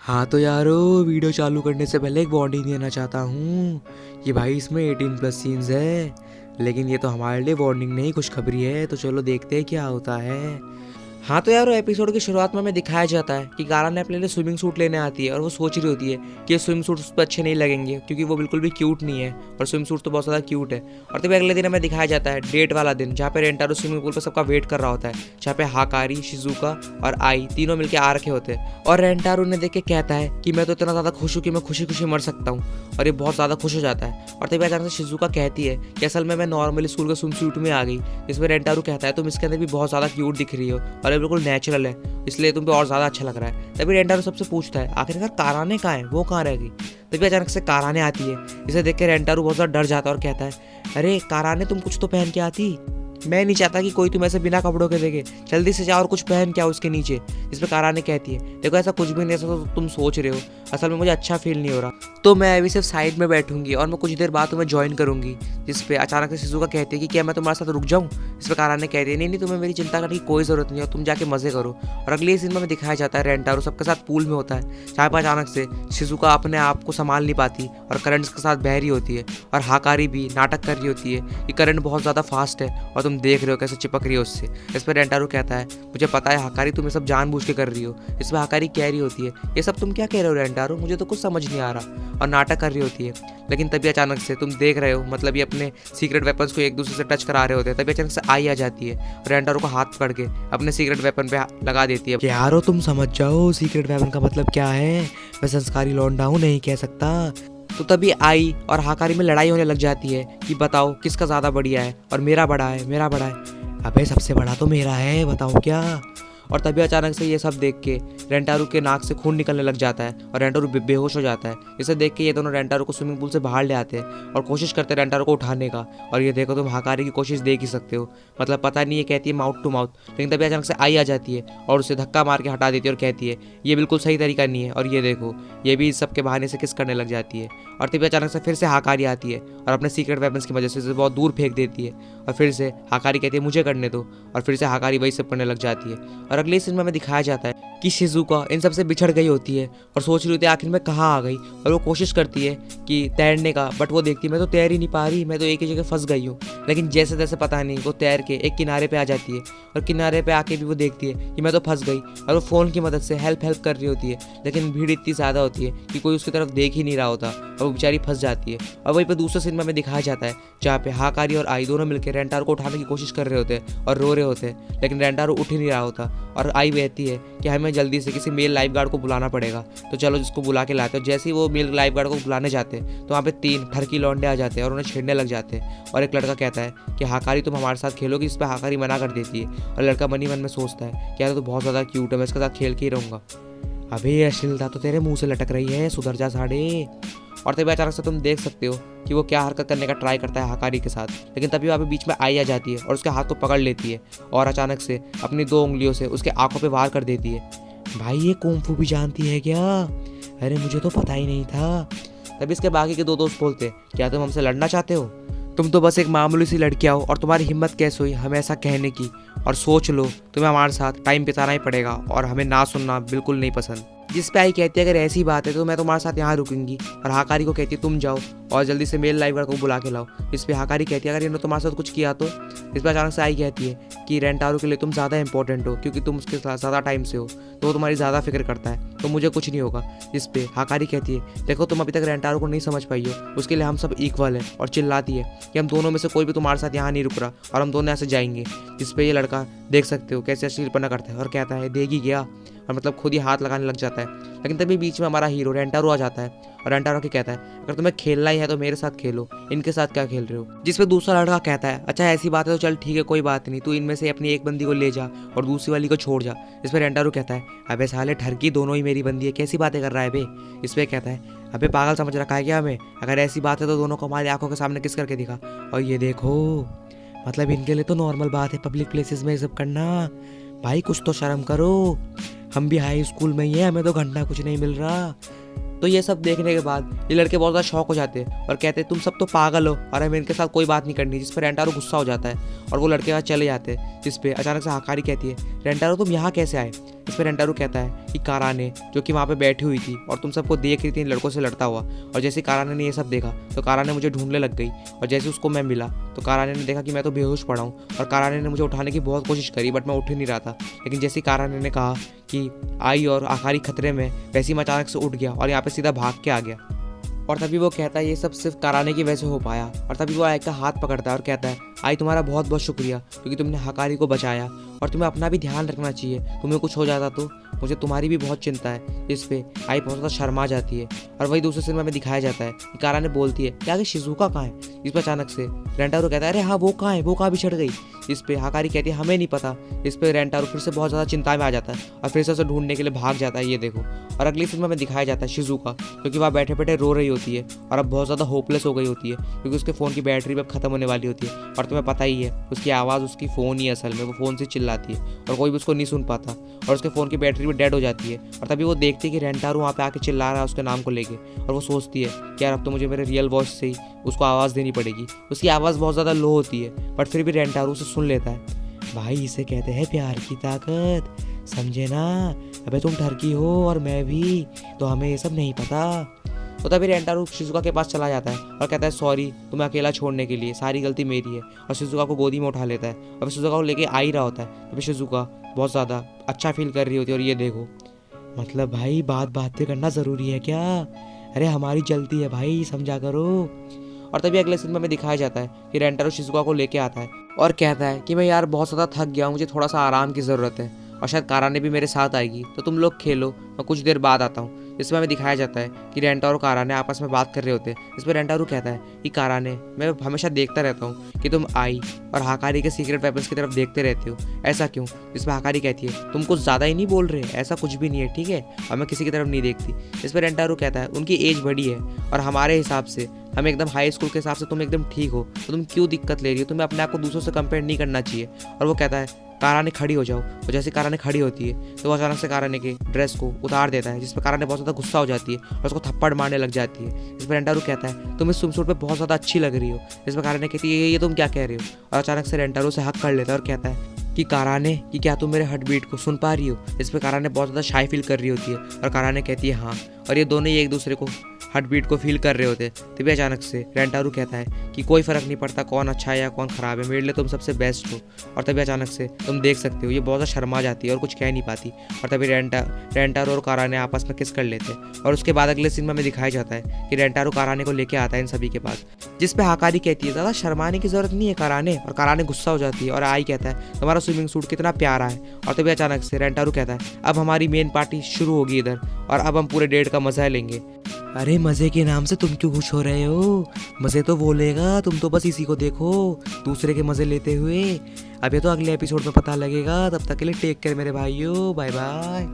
हाँ तो यारो, वीडियो चालू करने से पहले एक वार्निंग देना चाहता हूँ कि भाई इसमें 18+ सीन्स है। लेकिन ये तो हमारे लिए वार्निंग नहीं, खुशखबरी है। तो चलो देखते हैं क्या होता है। हाँ तो यार, एपिसोड की शुरुआत में हमें दिखाया जाता है कि गारा ने अपने लिए स्विमिंग सूट लेने आती है और वो सोच रही होती है कि ये स्विमिंग सूट उस पर अच्छे नहीं लगेंगे क्योंकि वो बिल्कुल भी क्यूट नहीं है और स्विमिंग सूट तो बहुत ज़्यादा क्यूट है। और तभी अगले दिन हमें दिखाया जाता है डेट वाला दिन, जहाँ पे रेंटारो स्विमिंग पूल पर सबका वेट कर रहा होता है, जहाँ पे हाकारी, शिजुका और आई तीनों मिलकर आ रखे होते हैं। और रेंटारो उन्हें देख के कहता है कि मैं तो इतना ज़्यादा खुश हूँ कि मैं खुशी खुशी मर सकता हूँ। और ये बहुत ज़्यादा खुश हो जाता है। और तभी अचानक से शिजुका कहती है कि असल में मैं नॉर्मल स्कूल के स्विम सूट में आ गई। इसमें रेंटारो कहता है तुम इसके अंदर भी बहुत ज़्यादा क्यूट दिख रही हो और ये बिल्कुल नेचुरल है, इसलिए तुम पे और ज्यादा अच्छा लग रहा है। तभी रेंटारो सबसे पूछता है आखिरकार काराने कहाँ है, वो कहाँ रह गई। तभी अचानक से काराने आती है। इसे देख के रेंटारो बहुत ज्यादा डर जाता है और कहता है अरे काराने, तुम कुछ तो पहन के आती। मैं नहीं चाहता कि कोई तुम ऐसे बिना कपड़ों के देखे, जल्दी से जाओ और कुछ पहन के आओ उसके नीचे। इस पर काराने कहती है देखो ऐसा कुछ भी नहीं, ऐसा तो तुम सोच रहे हो, असल में मुझे अच्छा फील नहीं हो रहा, तो मैं अभी सिर्फ साइड में बैठूंगी और मैं कुछ देर बाद तुम्हें ज्वाइन करूंगी। जिस पे अचानक से शिजुका कहती है कि क्या मैं तुम्हारे साथ रुक जाऊं। इस पर काराने कहती है नहीं नहीं, तुम्हें मेरी चिंता करने की कोई जरूरत नहीं है, तुम जाके मजे करो। और अगले सीन में दिखाया जाता है रेंटारो सबके साथ पूल में होता है, जहाँ पर अचानक से शिजुका अपने आप को संभाल नहीं पाती और करंट के साथ बह रही होती है। और हाकारी भी नाटक कर रही होती है कि करंट बहुत ज़्यादा फास्ट है और तुम देख रहे हो कैसे चिपक रही हो उससे। इस पर रेंटारो कहता है मुझे पता है हाकारी, तुम ये सब जानबूझ के कर रही हो। इस पर हाकारी कह रही होती है ये सब तुम क्या कह रहे हो रेंटारो, मुझे तो कुछ समझ नहीं आ रहा। और नाटक कर रही होती है। लेकिन तभी अचानक से तुम देख रहे हो, मतलब ये अपने सीक्रेट वेपन्स को एक दूसरे से टच करा रहे होते हैं। तभी अचानक से आई आ जाती है और रेंटारो को हाथ पकड़ के अपने सीक्रेट वेपन पे लगा देती है। यारो तुम समझ जाओ सीक्रेट वेपन का मतलब क्या है, मैं संस्कारी लौंडा हूँ, नहीं कह सकता। तो तभी आई और हाकारी में लड़ाई होने लग जाती है कि बताओ किसका ज़्यादा बढ़िया है, और मेरा बड़ा है, मेरा बड़ा है। अबे सबसे बड़ा तो मेरा है, बताओ क्या। और तभी अचानक से ये सब देख के रेंटारो के नाक से खून निकलने लग जाता है और रेंटारो बेहोश हो जाता है। इसे देख के ये दोनों रेंटारो को स्विमिंग पूल से बाहर ले आते हैं और कोशिश करते हैं रेंटारो को उठाने का। और ये देखो तुम हाकारी की कोशिश देख ही सकते हो, मतलब पता नहीं ये कहती है माउथ टू माउथ, लेकिन तभी अचानक से आई आ जाती है और उसे धक्का मार के हटा देती है और कहती है ये बिल्कुल सही तरीका नहीं है। और ये देखो ये भी इस सब के बहाने से किस करने लग जाती है। और तभी अचानक से फिर से हाकारी आती है और अपने सीक्रेट वेपन्स की वजह से उसे बहुत दूर फेंक देती है। और फिर से हाकारी कहती है मुझे करने दो, और फिर से हाकारी वही सब करने लग जाती है। और अगले सीन में हमें दिखाया जाता है कि शिजुका इन सबसे बिछड़ गई होती है और सोच रही होती है आखिर में कहाँ आ गई। और वो कोशिश करती है कि तैरने का, बट वो देखती है मैं तो तैर ही नहीं पा रही, मैं तो एक ही जगह फंस गई हूँ। लेकिन जैसे तैसे पता नहीं वो तैर के एक किनारे पे आ जाती है और किनारे पे आके भी वो देखती है कि मैं तो फंस गई। और वो फ़ोन की मदद से हेल्प कर रही होती है, लेकिन भीड़ इतनी ज़्यादा होती है कि कोई उसकी तरफ देख ही नहीं रहा होता और वो बेचारी फंस जाती है। और वहीं पर दूसरे सीन में हमें दिखाया जाता है जहाँ पे हाकारी और आई दोनों मिलकर रेंटारो को उठाने की कोशिश कर रहे होते हैं और रो रहे होते हैं, लेकिन रेंटारो उठ ही नहीं रहा होता। और आई कहती है कि हमें जल्दी से किसी मेल लाइफ गार्ड को बुलाना पड़ेगा, तो चलो जिसको बुला के लाते हो। जैसे ही वो मेल लाइफ गार्ड को बुलाने जाते हैं तो वहाँ पे 3 ठरकी लौंडे आ जाते हैं और उन्हें छेड़ने लग जाते हैं। और एक लड़का कहता है कि हाकारी तुम हमारे साथ खेलोगी। इस पर हाकारी मना कर देती है और लड़का मन ही मन में सोचता है कि यार तो बहुत ज़्यादा क्यूट है, मैं इसके साथ खेल के ही रहूँगा। अबे ये अश्लीलता तो तेरे मुँह से लटक रही है, सुधर जा साढ़े। और तभी अचानक से तुम देख सकते हो कि वो क्या हरकत करने का ट्राई करता है हाकारी के साथ, लेकिन तभी वहाँ पे बीच में आई आ जाती है और उसके हाथ को पकड़ लेती है और अचानक से अपनी 2 उंगलियों से उसके आंखों पे वार कर देती है। भाई ये कुंफू भी जानती है क्या? अरे मुझे तो पता ही नहीं था। तभी इसके बाकी के 2 दोस्त बोलते क्या तुम हमसे लड़ना चाहते हो? तुम तो बस एक मामूली सी लड़कियाँ हो और तुम्हारी हिम्मत कैसे हुई हमें ऐसा कहने की? और सोच लो तुम्हें हमारे साथ टाइम बिताना ही पड़ेगा और हमें ना सुनना बिल्कुल नहीं पसंद। जिस पे आई कहती है अगर ऐसी बात है तो मैं तुम्हारे साथ यहाँ रुकूंगी। और हाकारी को कहती है तुम जाओ और जल्दी से मेल लाइफ गार्ड को बुला के लाओ। इस पे हाकारी कहती है अगर इन्होंने तुम्हारे साथ कुछ किया तो। इस पर अचानक से आई कहती है कि रेंटारो के लिए तुम ज़्यादा इंपॉर्टेंट हो क्योंकि तुम उसके साथ ज़्यादा टाइम से हो, तो वो तुम्हारी ज़्यादा फिक्र करता है, तो मुझे कुछ नहीं होगा। इस पे हाकारी कहती है देखो तुम अभी तक रेंटारो को नहीं समझ पाई हो, उसके लिए हम सब इक्वल हैं। और चिल्लाती है कि हम दोनों में से कोई भी तुम्हारे साथ यहाँ नहीं रुक रहा और हम दोनों ऐसे जाएंगे। जिस पे ये लड़का देख सकते हो कैसे अश्लीलपना करता है और कहता है देगी गया, और मतलब खुद ही हाथ लगाने लग जाता है। लेकिन तभी बीच में हमारा हीरो रेंटारो आ जाता है और रेंटारो के कहता है अगर तुम्हें खेलना ही है तो मेरे साथ खेलो, इनके साथ क्या खेल रहे हो? जिस पे दूसरा लड़का कहता है अच्छा ऐसी बात है तो चल ठीक है कोई बात नहीं, तू इनमें से अपनी एक बंदी को ले जा और दूसरी वाली को छोड़ जा। इस पर रेंटारो कहता है अबे साले ठरकी, दोनों ही मेरी बंदी है, कैसी बातें कर रहा है बे? इस पर कहता है अबे पागल समझ रखा है क्या हमें? अगर ऐसी बात है तो दोनों को हमारी आंखों के सामने किस करके दिखा। और ये देखो मतलब इनके लिए तो नॉर्मल बात है पब्लिक प्लेसेस में ये सब करना। भाई कुछ तो शर्म करो, हम भी हाई स्कूल में ही है, हमें तो घंटा कुछ नहीं मिल रहा। तो ये सब देखने के बाद ये लड़के बहुत ज़्यादा शौक हो जाते हैं और कहते हैं तुम सब तो पागल हो और हमें इनके साथ कोई बात नहीं करनी। जिस पर रेंटारो गुस्सा हो जाता है और वो लड़के वहाँ चले जाते हैं। जिस पे अचानक से हाकारी कहती है रेंटारो तुम यहाँ कैसे आए? इस पर रेंटारू कहता है कि काराने जो कि वहाँ पे बैठी हुई थी और तुम सबको देख रही थी इन लड़कों से लड़ता हुआ, और जैसे काराने ने ये सब देखा तो काराने मुझे ढूंढने लग गई, और जैसे उसको मैं मिला तो काराने ने देखा कि मैं तो बेहोश पड़ा हूँ, और काराने ने मुझे उठाने की बहुत कोशिश करी बट मैं उठ ही नहीं रहा था। लेकिन जैसे काराने ने कहा कि आई और आकारी खतरे में, वैसे ही मैं अचानक से उठ गया और यहाँ पे सीधा भाग के आ गया। और तभी वो कहता है ये सब सिर्फ काराने की वजह से हो पाया। और तभी वो आई का हाथ पकड़ता है और कहता है आई तुम्हारा बहुत बहुत शुक्रिया, क्योंकि तुमने हकारी को बचाया, और तुम्हें अपना भी ध्यान रखना चाहिए, तुम्हें कुछ हो जाता तो मुझे तुम्हारी भी बहुत चिंता है। इस पे आई बहुत ज़्यादा शर्मा जाती है। और वही दूसरे सिनेमा में दिखाया जाता है कि काराने बोलती है कि आगे शिजुका कहाँ है। इस पर अचानक से रेंटारो कहता है अरे हाँ वो कहाँ है, वो कहाँ बिछड़ गई। इस पे हकारी कहती है हमें नहीं पता। इस पे रेंटारो फिर से बहुत ज़्यादा चिंता में आ जाता है और फिर से उसे ढूंढने के लिए भाग जाता है, ये देखो। और अगली फिल्म में दिखाया जाता है शिजुका, क्योंकि वहाँ बैठे बैठे रो रही होती है और अब बहुत ज़्यादा होपलेस हो गई होती है, क्योंकि उसके फ़ोन की बैटरी भी अब खत्म होने वाली होती है। और तुम्हें पता ही है उसकी आवाज़ उसकी फ़ोन ही असल में, वो फ़ोन से चिल्लाती है और कोई भी उसको नहीं सुन पाता, और उसके फ़ोन की बैटरी भी डेड हो जाती है। और तभी वो देखती है कि रेंटारो वहाँ पे आके चिल्ला रहा है उसके नाम को लेके, और वो सोचती है कि यार अब तो मुझे मेरे रियल वॉइस से ही उसको आवाज़ देनी पड़ेगी। उसकी आवाज़ बहुत ज़्यादा लो होती है बट फिर भी रेंटारो उसे सुन लेता है। भाई इसे कहते हैं प्यार की ताकत, समझे ना। अबे तुम ठरकी हो और मैं भी, तो हमें ये सब नहीं पता। तो तभी रेंटारो शिजुका के पास चला जाता है और कहता है सॉरी तुम्हें अकेला छोड़ने के लिए, सारी गलती मेरी है। और शिजुका को गोदी में उठा लेता है और शिजुका को लेके आ ही रहा होता है। तभी शिजुका बहुत ज़्यादा अच्छा फील कर रही होती है। और ये देखो मतलब भाई बात बात पे करना ज़रूरी है क्या? अरे हमारी जलती है भाई, समझा करो। और तभी अगले सीन में दिखाया जाता है कि रेंटारो शिजुका को लेके आता है और कहता है कि मैं यार बहुत ज़्यादा थक गया हूँ, मुझे थोड़ा सा आराम की ज़रूरत है, और शायद काराने भी मेरे साथ आएगी, तो तुम लोग खेलो, मैं कुछ देर बाद आता हूँ। इसमें हमें दिखाया जाता है कि रेंटारो और काराने आपस में बात कर रहे होते हैं। इसमें रेंटारो कहता है कि काराने मैं हमेशा देखता रहता हूँ कि तुम आई और हाकारी के सीक्रेट वेपन्स की तरफ देखते रहते हो, ऐसा क्यों? इसमें हाकारी कहती है तुम कुछ ज़्यादा ही नहीं बोल रहे, ऐसा कुछ भी नहीं है ठीक है, और मैं किसी की तरफ नहीं देखती। इस पर रेंटारो कहता है उनकी एज बड़ी है और हमारे हिसाब से हम एकदम हाई स्कूल के हिसाब से तुम एकदम ठीक हो, तो तुम क्यों दिक्कत ले रही हो? तुम्हें अपने आप को दूसरों से कंपेयर नहीं करना चाहिए। और वो कहता है काराने खड़ी हो जाओ, और जैसे काराने खड़ी होती है तो वो अचानक से काराने के ड्रेस को उतार देता है, जिस पर काराने बहुत ज़्यादा गुस्सा हो जाती है और उसको थप्पड़ मारने लग जाती है। इस पर रेंटारो कहता है तुम इस स्विमसूट पे बहुत ज़्यादा अच्छी लग रही हो। इस पर काराने कहती है ये तुम क्या कह रही हो? और अचानक से रेंटारो से हक कर लेता है और कहता है कि काराने कि क्या तुम मेरे हार्ट बीट को सुन पा रही हो? इस पर काराने बहुत ज़्यादा शाई फील कर रही होती है और काराने कहती है हाँ, और ये दोनों ही एक दूसरे को हार्ट बीट को फील कर रहे होते। तभी अचानक से रेंटारू कहता है कि कोई फ़र्क नहीं पड़ता कौन अच्छा है या कौन ख़राब है, मेरे लिए तुम सबसे बेस्ट हो। और तभी अचानक से तुम देख सकते हो ये बहुत ज़्यादा शर्मा जाती है और कुछ कह नहीं पाती, और तभी रेंटारू और काराने आपस में किस कर लेते हैं। और उसके बाद अगले सीन में हमें दिखाया जाता है कि रेंटारू काराने को लेके आता है इन सभी के पास, जिस पे हाकारी कहती है ज़्यादा शर्माने की ज़रूरत नहीं है काराने, और काराने गुस्सा हो जाती है। और आई कहता है तुम्हारा स्विमिंग सूट कितना प्यारा है। और तभी अचानक से रेंटारू कहता है अब हमारी मेन पार्टी शुरू होगी इधर, और अब हम पूरे डेट का मज़ा लेंगे। अरे मज़े के नाम से तुम क्यों खुश हो रहे हो? मज़े तो वो लेगा, तुम तो बस इसी को देखो दूसरे के मज़े लेते हुए। अब ये तो अगले एपिसोड में पता लगेगा, तब तक के लिए टेक केयर मेरे भाइयों, बाय बाय।